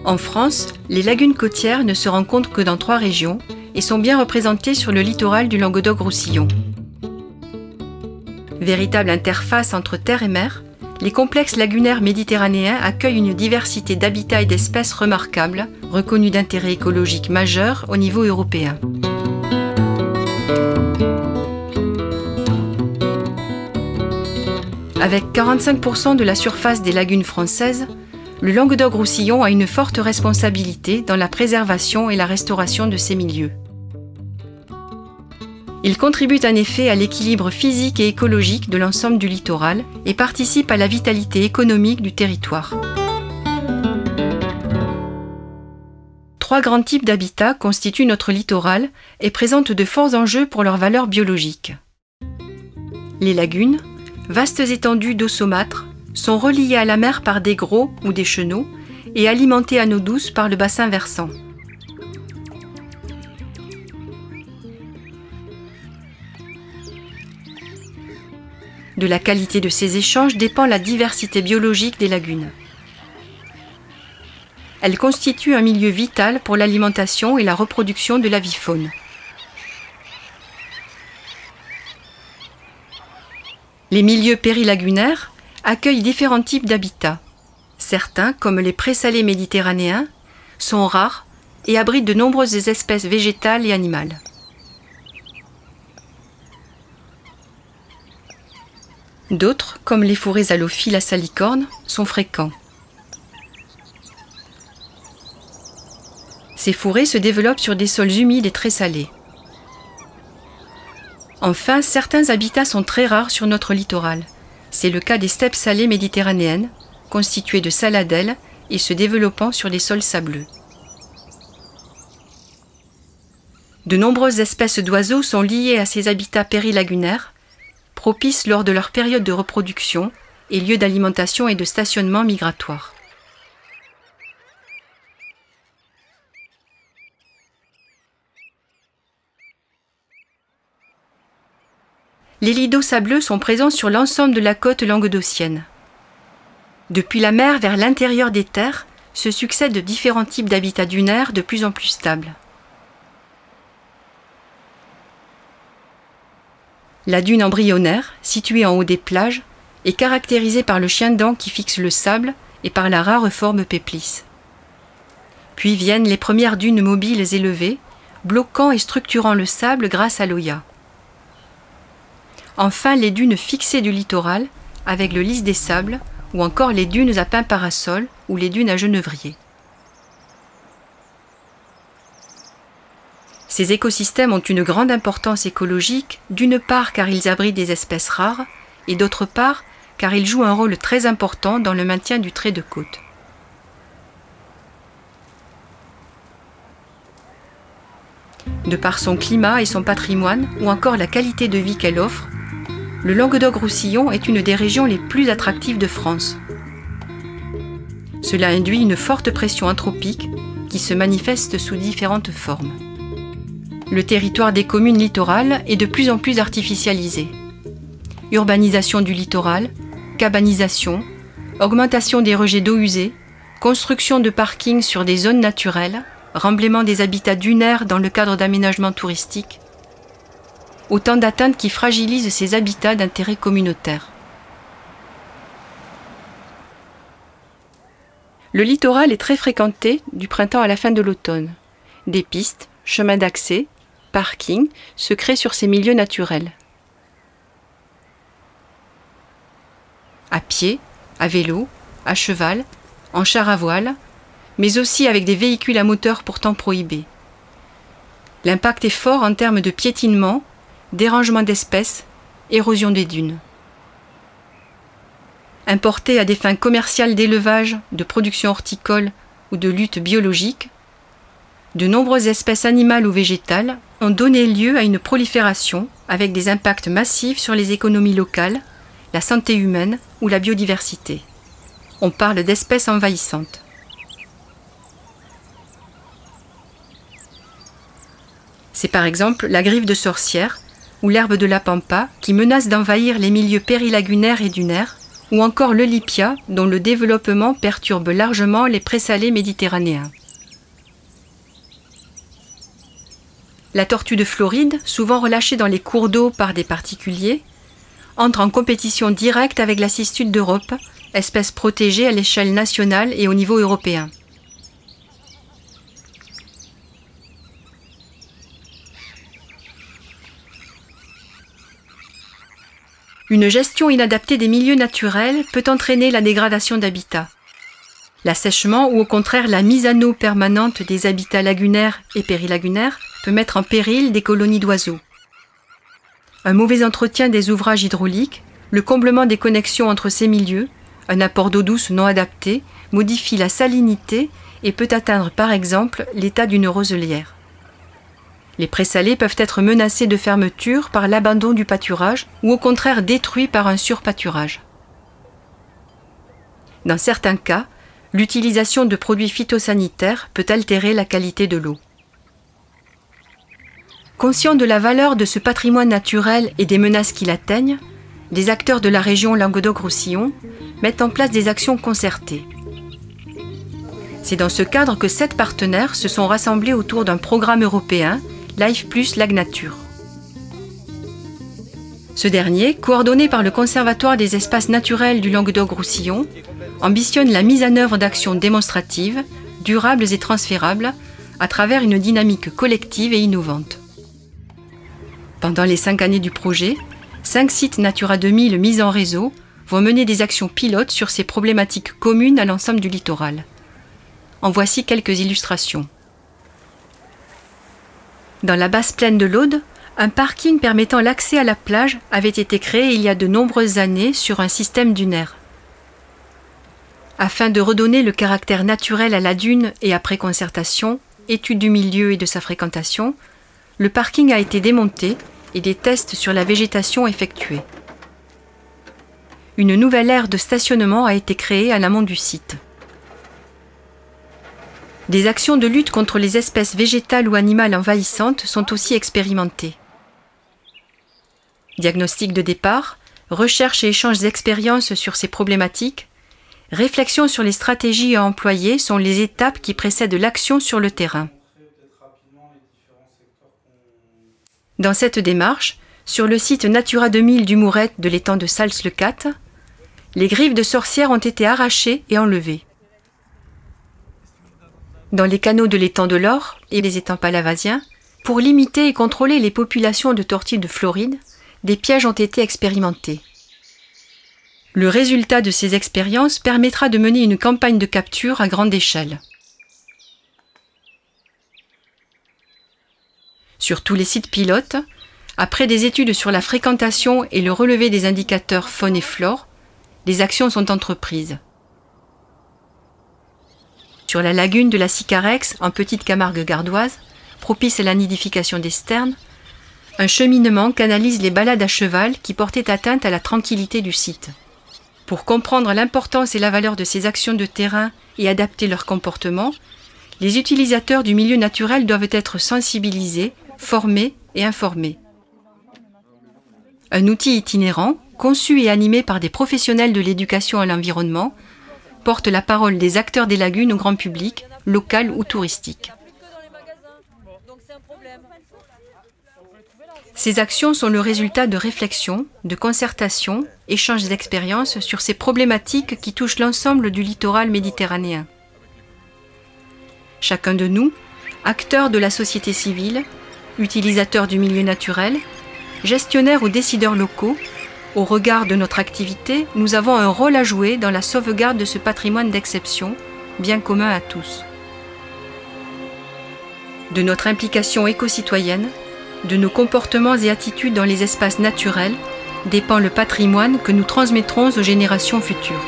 En France, les lagunes côtières ne se rencontrent que dans 3 régions et sont bien représentées sur le littoral du Languedoc-Roussillon. Véritable interface entre terre et mer, les complexes lagunaires méditerranéens accueillent une diversité d'habitats et d'espèces remarquables, reconnus d'intérêt écologique majeur au niveau européen. Avec 45% de la surface des lagunes françaises, le Languedoc-Roussillon a une forte responsabilité dans la préservation et la restauration de ces milieux. Il contribue en effet à l'équilibre physique et écologique de l'ensemble du littoral et participe à la vitalité économique du territoire. 3 grands types d'habitats constituent notre littoral et présentent de forts enjeux pour leur valeur biologique. Les lagunes, vastes étendues d'eau saumâtre, sont reliées à la mer par des grots ou des chenaux et alimentées à eau douce par le bassin versant. De la qualité de ces échanges dépend la diversité biologique des lagunes. Elles constituent un milieu vital pour l'alimentation et la reproduction de la vie faune. Les milieux périlagunaires accueillent différents types d'habitats. Certains, comme les présalés méditerranéens, sont rares et abritent de nombreuses espèces végétales et animales. D'autres, comme les fourrés halophiles à salicorne, sont fréquents. Ces fourrés se développent sur des sols humides et très salés. Enfin, certains habitats sont très rares sur notre littoral. C'est le cas des steppes salées méditerranéennes, constituées de saladelles et se développant sur des sols sableux. De nombreuses espèces d'oiseaux sont liées à ces habitats périlagunaires, propices lors de leur période de reproduction et lieux d'alimentation et de stationnement migratoire. Les lits d'eau sableux sont présents sur l'ensemble de la côte languedocienne. Depuis la mer vers l'intérieur des terres, se succèdent différents types d'habitats dunaires de plus en plus stables. La dune embryonnaire, située en haut des plages, est caractérisée par le chien-dent qui fixe le sable et par la rare forme péplisse. Puis viennent les premières dunes mobiles élevées, bloquant et structurant le sable grâce à l'oya. Enfin, les dunes fixées du littoral, avec le lys des sables, ou encore les dunes à pins parasol ou les dunes à genévrier. Ces écosystèmes ont une grande importance écologique, d'une part car ils abritent des espèces rares, et d'autre part car ils jouent un rôle très important dans le maintien du trait de côte. De par son climat et son patrimoine, ou encore la qualité de vie qu'elle offre, le Languedoc-Roussillon est une des régions les plus attractives de France. Cela induit une forte pression anthropique qui se manifeste sous différentes formes. Le territoire des communes littorales est de plus en plus artificialisé. Urbanisation du littoral, cabanisation, augmentation des rejets d'eau usée, construction de parkings sur des zones naturelles, remblaiement des habitats dunaires dans le cadre d'aménagements touristiques, autant d'atteintes qui fragilisent ces habitats d'intérêt communautaire. Le littoral est très fréquenté du printemps à la fin de l'automne. Des pistes, chemins d'accès, parkings se créent sur ces milieux naturels. À pied, à vélo, à cheval, en char à voile, mais aussi avec des véhicules à moteur pourtant prohibés. L'impact est fort en termes de piétinement, dérangement d'espèces, érosion des dunes. Importés à des fins commerciales d'élevage, de production horticole ou de lutte biologique, de nombreuses espèces animales ou végétales ont donné lieu à une prolifération avec des impacts massifs sur les économies locales, la santé humaine ou la biodiversité. On parle d'espèces envahissantes. C'est par exemple la grive de sorcière ou l'herbe de la pampa qui menace d'envahir les milieux périlagunaires et dunaires, ou encore le lipia dont le développement perturbe largement les présalés méditerranéens. La tortue de Floride, souvent relâchée dans les cours d'eau par des particuliers, entre en compétition directe avec la cistude d'Europe, espèce protégée à l'échelle nationale et au niveau européen. Une gestion inadaptée des milieux naturels peut entraîner la dégradation d'habitats. L'assèchement ou au contraire la mise à eau permanente des habitats lagunaires et périlagunaires peut mettre en péril des colonies d'oiseaux. Un mauvais entretien des ouvrages hydrauliques, le comblement des connexions entre ces milieux, un apport d'eau douce non adapté, modifie la salinité et peut atteindre par exemple l'état d'une roselière. Les présalés peuvent être menacés de fermeture par l'abandon du pâturage ou au contraire détruits par un surpâturage. Dans certains cas, l'utilisation de produits phytosanitaires peut altérer la qualité de l'eau. Conscients de la valeur de ce patrimoine naturel et des menaces qui l'atteignent, les acteurs de la région Languedoc-Roussillon mettent en place des actions concertées. C'est dans ce cadre que 7 partenaires se sont rassemblés autour d'un programme européen, Life Plus Lac Nature. Ce dernier, coordonné par le Conservatoire des espaces naturels du Languedoc-Roussillon, ambitionne la mise en œuvre d'actions démonstratives, durables et transférables, à travers une dynamique collective et innovante. Pendant les 5 années du projet, 5 sites Natura 2000 mis en réseau vont mener des actions pilotes sur ces problématiques communes à l'ensemble du littoral. En voici quelques illustrations. Dans la basse plaine de l'Aude, un parking permettant l'accès à la plage avait été créé il y a de nombreuses années sur un système dunaire. Afin de redonner le caractère naturel à la dune et après concertation, étude du milieu et de sa fréquentation, le parking a été démonté et des tests sur la végétation effectués. Une nouvelle aire de stationnement a été créée à l'amont du site. Des actions de lutte contre les espèces végétales ou animales envahissantes sont aussi expérimentées. Diagnostic de départ, recherche et échange d'expériences sur ces problématiques, réflexion sur les stratégies à employer sont les étapes qui précèdent l'action sur le terrain. Dans cette démarche, sur le site Natura 2000 du Mourette de l'étang de Sals-le-Cat, les griffes de sorcières ont été arrachées et enlevées. Dans les canaux de l'étang de l'Or et les étangs palavasiens, pour limiter et contrôler les populations de tortues de Floride, des pièges ont été expérimentés. Le résultat de ces expériences permettra de mener une campagne de capture à grande échelle. Sur tous les sites pilotes, après des études sur la fréquentation et le relevé des indicateurs faune et flore, les actions sont entreprises. Sur la lagune de la Sicarex, en Petite Camargue gardoise, propice à la nidification des sternes, un cheminement canalise les balades à cheval qui portaient atteinte à la tranquillité du site. Pour comprendre l'importance et la valeur de ces actions de terrain et adapter leur comportement, les utilisateurs du milieu naturel doivent être sensibilisés, formés et informés. Un outil itinérant, conçu et animé par des professionnels de l'éducation à l'environnement, porte la parole des acteurs des lagunes au grand public, local ou touristique. Ces actions sont le résultat de réflexions, de concertations, échanges d'expériences sur ces problématiques qui touchent l'ensemble du littoral méditerranéen. Chacun de nous, acteurs de la société civile, utilisateurs du milieu naturel, gestionnaires ou décideurs locaux, au regard de notre activité, nous avons un rôle à jouer dans la sauvegarde de ce patrimoine d'exception, bien commun à tous. De notre implication éco-citoyenne, de nos comportements et attitudes dans les espaces naturels, dépend le patrimoine que nous transmettrons aux générations futures.